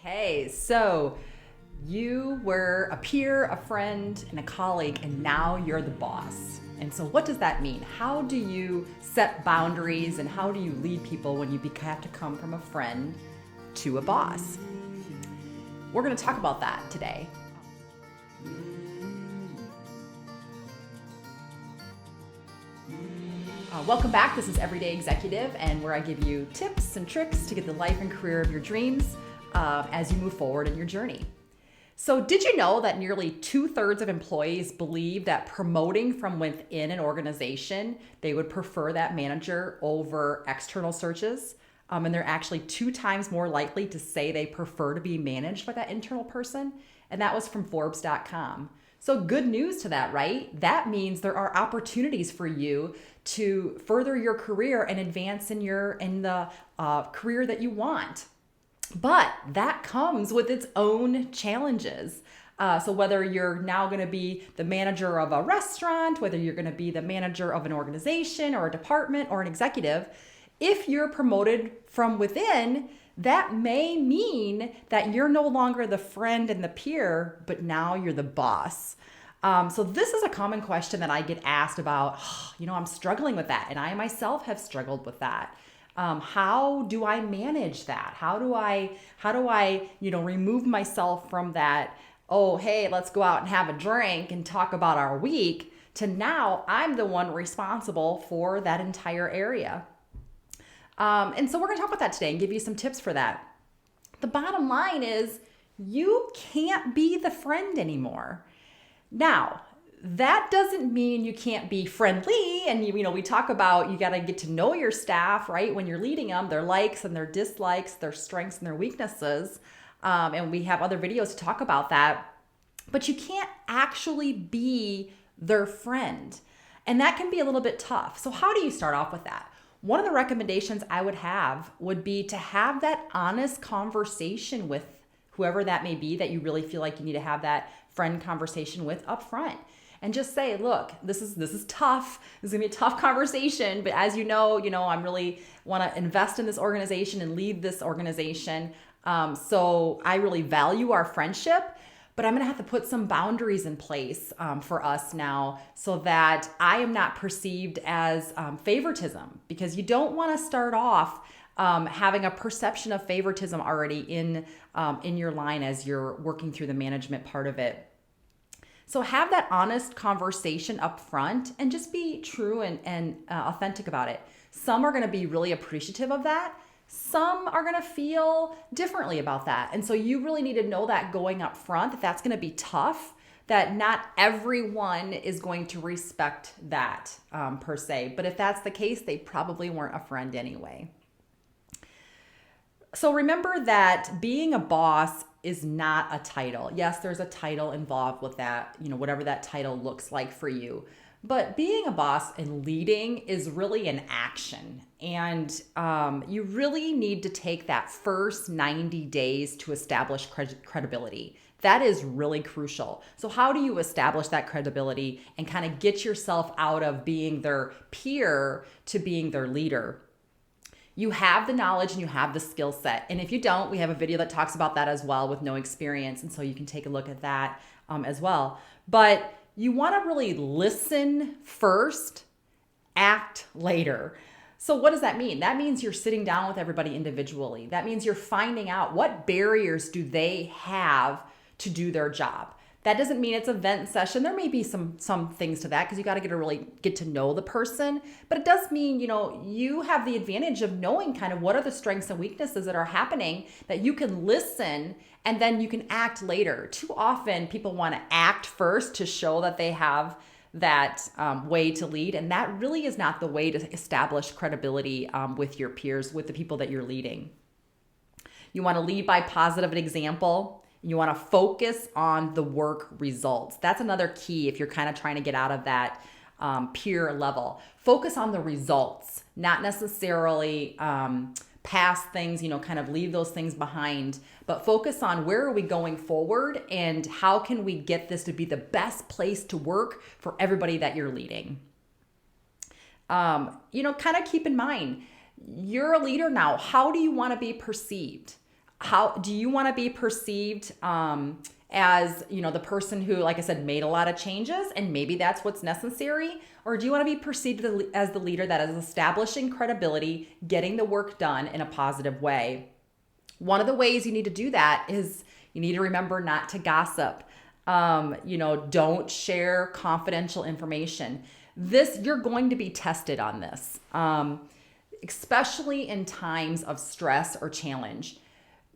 Okay, so you were a peer, a friend, and a colleague, and now you're the boss. And so, what does that mean? How do you set boundaries and how do you lead people when you have to come from a friend to a boss? We're going to talk about that today. Welcome back. This is Everyday Executive, and where I give you tips and tricks to get the life and career of your dreams as you move forward in your journey. So did you know that nearly 2/3 of employees believe that promoting from within an organization, they would prefer that manager over external searches? And they're actually 2 times more likely to say they prefer to be managed by that internal person. And that was from Forbes.com. So good news to that, right? That means there are opportunities for you to further your career and advance in the career that you want. But that comes with its own challenges. So whether you're now going to be the manager of a restaurant, whether you're going to be the manager of an organization or a department or an executive, if you're promoted from within, that may mean that you're no longer the friend and the peer, but now you're the boss. So this is a common question that I get asked about. I'm struggling with that, and I myself have struggled with that. How do I manage that? How do I remove myself from that? Oh, hey, let's go out and have a drink and talk about our week. To now, I'm the one responsible for that entire area. And so we're going to talk about that today and give you some tips for that. The bottom line is you can't be the friend anymore. Now, that doesn't mean you can't be friendly. And, we talk about you got to get to know your staff, right? When you're leading them, their likes and their dislikes, their strengths and their weaknesses. And we have other videos to talk about that. But you can't actually be their friend. And that can be a little bit tough. So how do you start off with that? One of the recommendations I would have would be to have that honest conversation with whoever that may be that you really feel like you need to have that friend conversation with up front. And just say, look, this is tough. This is gonna be a tough conversation, but as you know, I'm really want to invest in this organization and lead this organization. So I really value our friendship, but I'm gonna have to put some boundaries in place for us now so that I am not perceived as favoritism, because you don't want to start off having a perception of favoritism already in your line as you're working through the management part of it. So have that honest conversation up front and just be true and authentic about it. Some are going to be really appreciative of that. Some are going to feel differently about that. And so you really need to know that going up front, that that's going to be tough, that not everyone is going to respect that per se. But if that's the case, they probably weren't a friend anyway. So remember that being a boss is not a title. Yes, there's a title involved with that, whatever that title looks like for you. But being a boss and leading is really an action. And you really need to take that first 90 days to establish credibility. That is really crucial. So how do you establish that credibility and kind of get yourself out of being their peer to being their leader? You have the knowledge and you have the skill set. And if you don't, we have a video that talks about that as well with no experience. And so you can take a look at that as well. But you want to really listen first, act later. So what does that mean? That means you're sitting down with everybody individually. That means you're finding out what barriers do they have to do their job. That doesn't mean it's a vent session. There may be some things to that because you got to really get to know the person. But it does mean, you have the advantage of knowing kind of what are the strengths and weaknesses that are happening, that you can listen and then you can act later. Too often people want to act first to show that they have that way to lead. And that really is not the way to establish credibility with your peers, with the people that you're leading. You want to lead by positive example. You want to focus on the work results. That's another key if you're kind of trying to get out of that peer level. Focus on the results, not necessarily past things, kind of leave those things behind, but focus on where are we going forward and how can we get this to be the best place to work for everybody that you're leading. Kind of keep in mind, you're a leader now. How do you want to be perceived? How do you want to be perceived as, the person who, like I said, made a lot of changes and maybe that's what's necessary? Or do you want to be perceived as the leader that is establishing credibility, getting the work done in a positive way? One of the ways you need to do that is you need to remember not to gossip. Don't share confidential information. You're going to be tested on this, especially in times of stress or challenge.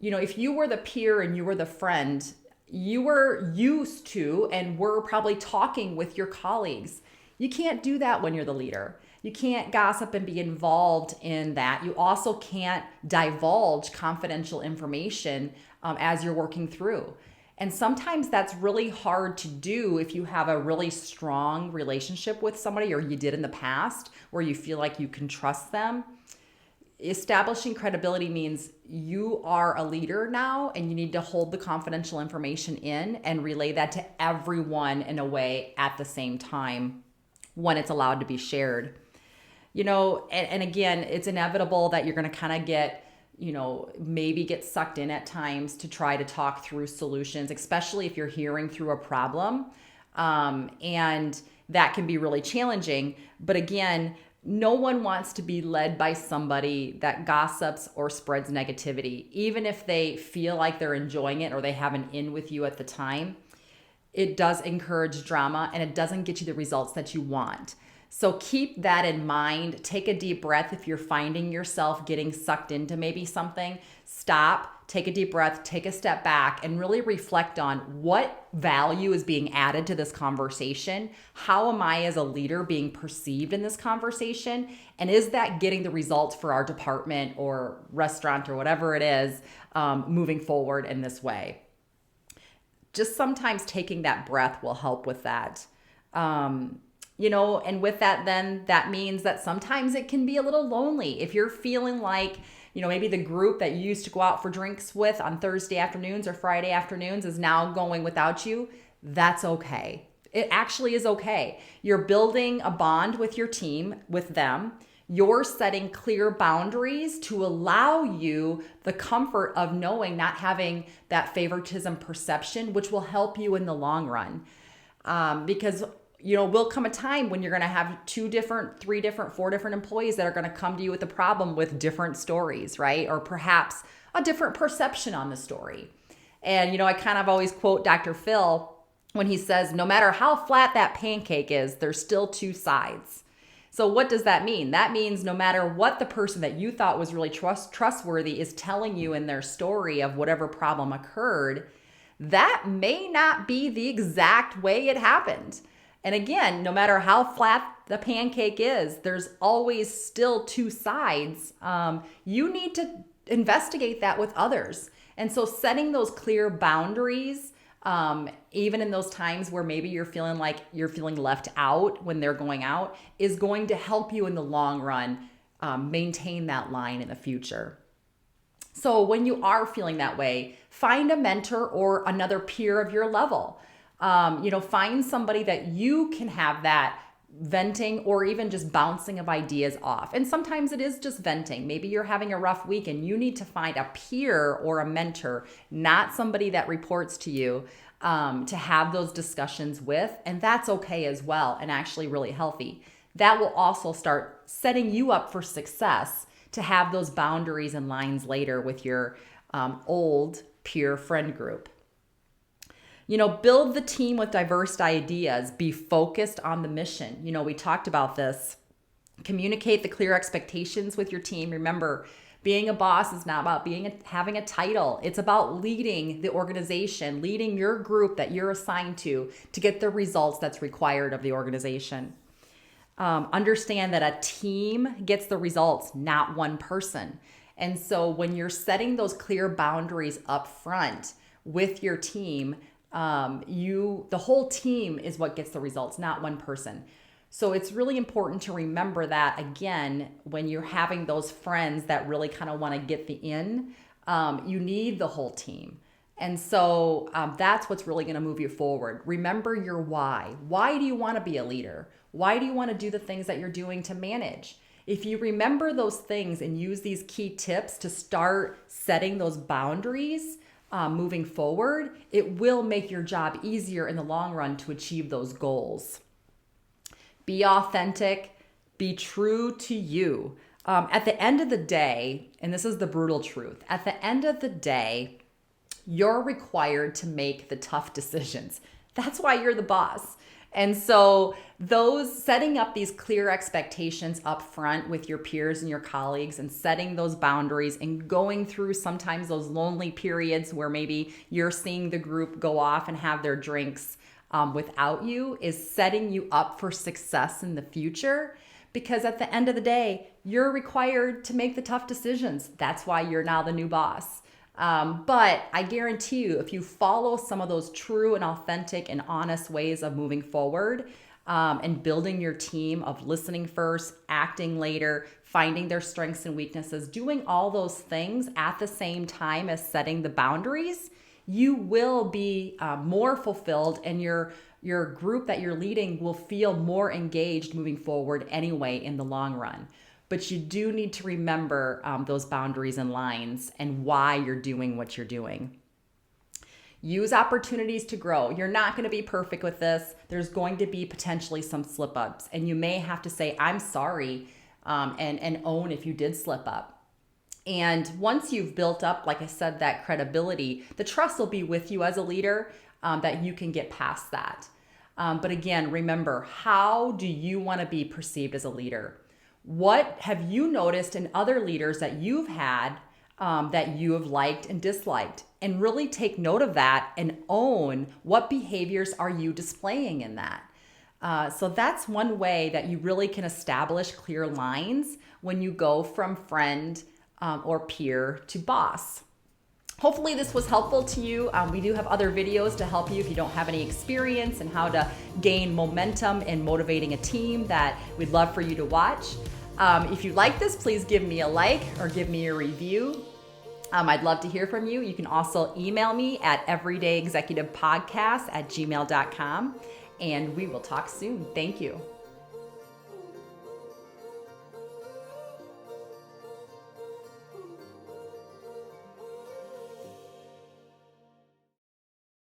If you were the peer and you were the friend, you were used to and were probably talking with your colleagues. You can't do that when you're the leader. You can't gossip and be involved in that. You also can't divulge confidential information as you're working through. And sometimes that's really hard to do if you have a really strong relationship with somebody, or you did in the past, where you feel like you can trust them. Establishing credibility means you are a leader now and you need to hold the confidential information in and relay that to everyone in a way at the same time when it's allowed to be shared. And again, it's inevitable that you're going to kind of get, maybe get sucked in at times to try to talk through solutions, especially if you're hearing through a problem. And that can be really challenging. But again, no one wants to be led by somebody that gossips or spreads negativity, even if they feel like they're enjoying it or they have an in with you at the time. It does encourage drama and it doesn't get you the results that you want. So keep that in mind. Take a deep breath. If you're finding yourself getting sucked into maybe something, stop, take a deep breath, take a step back, and really reflect on what value is being added to this conversation. How am I as a leader being perceived in this conversation? And is that getting the results for our department or restaurant or whatever it is moving forward in this way? Just sometimes taking that breath will help with that. And with that, then that means that sometimes it can be a little lonely. If you're feeling like, maybe the group that you used to go out for drinks with on Thursday afternoons or Friday afternoons is now going without you, that's okay. It actually is okay. You're building a bond with your team, with them. You're setting clear boundaries to allow you the comfort of knowing, not having that favoritism perception, which will help you in the long run. Because will come a time when you're going to have 2 different, 3 different, 4 different employees that are going to come to you with a problem with different stories, right? Or perhaps a different perception on the story. And, I kind of always quote Dr. Phil when he says, no matter how flat that pancake is, there's still 2 sides. So what does that mean? That means no matter what the person that you thought was really trustworthy is telling you in their story of whatever problem occurred, that may not be the exact way it happened. And again, no matter how flat the pancake is, there's always still 2 sides. You need to investigate that with others. And so setting those clear boundaries, even in those times where maybe you're feeling like you're feeling left out when they're going out, is going to help you in the long run maintain that line in the future. So when you are feeling that way, find a mentor or another peer of your level. Find somebody that you can have that venting or even just bouncing of ideas off. And sometimes it is just venting. Maybe you're having a rough week and you need to find a peer or a mentor, not somebody that reports to you, to have those discussions with. And that's okay as well, and actually really healthy. That will also start setting you up for success to have those boundaries and lines later with your old peer friend group. Build the team with diverse ideas. Be focused on the mission. We talked about this. Communicate the clear expectations with your team. Remember, being a boss is not about having a title. It's about leading the organization, leading your group that you're assigned to get the results that's required of the organization. Understand that a team gets the results, not one person. And so when you're setting those clear boundaries up front with your team, the whole team is what gets the results, not one person. So it's really important to remember that, again, when you're having those friends that really kind of want to get the in, you need the whole team. And so that's what's really going to move you forward. Remember your why. Why do you want to be a leader? Why do you want to do the things that you're doing to manage? If you remember those things and use these key tips to start setting those boundaries moving forward, it will make your job easier in the long run to achieve those goals. Be authentic, be true to you. At the end of the day, and this is the brutal truth, at the end of the day, you're required to make the tough decisions. That's why you're the boss. And so those setting up these clear expectations up front with your peers and your colleagues and setting those boundaries and going through sometimes those lonely periods where maybe you're seeing the group go off and have their drinks without you is setting you up for success in the future. Because at the end of the day, you're required to make the tough decisions. That's why you're now the new boss. But I guarantee you, if you follow some of those true and authentic and honest ways of moving forward and building your team of listening first, acting later, finding their strengths and weaknesses, doing all those things at the same time as setting the boundaries, you will be more fulfilled, and your group that you're leading will feel more engaged moving forward anyway in the long run. But you do need to remember those boundaries and lines and why you're doing what you're doing. Use opportunities to grow. You're not going to be perfect with this. There's going to be potentially some slip ups, and you may have to say, I'm sorry, and own if you did slip up. And once you've built up, like I said, that credibility, the trust will be with you as a leader that you can get past that. But again, remember, how do you want to be perceived as a leader? What have you noticed in other leaders that you've had that you have liked and disliked? And really take note of that and own what behaviors are you displaying in that. So that's one way that you really can establish clear lines when you go from friend or peer to boss. Hopefully this was helpful to you. We do have other videos to help you if you don't have any experience and how to gain momentum in motivating a team that we'd love for you to watch. If you like this, please give me a like or give me a review. I'd love to hear from you. You can also email me at everydayexecutivepodcast@gmail.com, and we will talk soon. Thank you.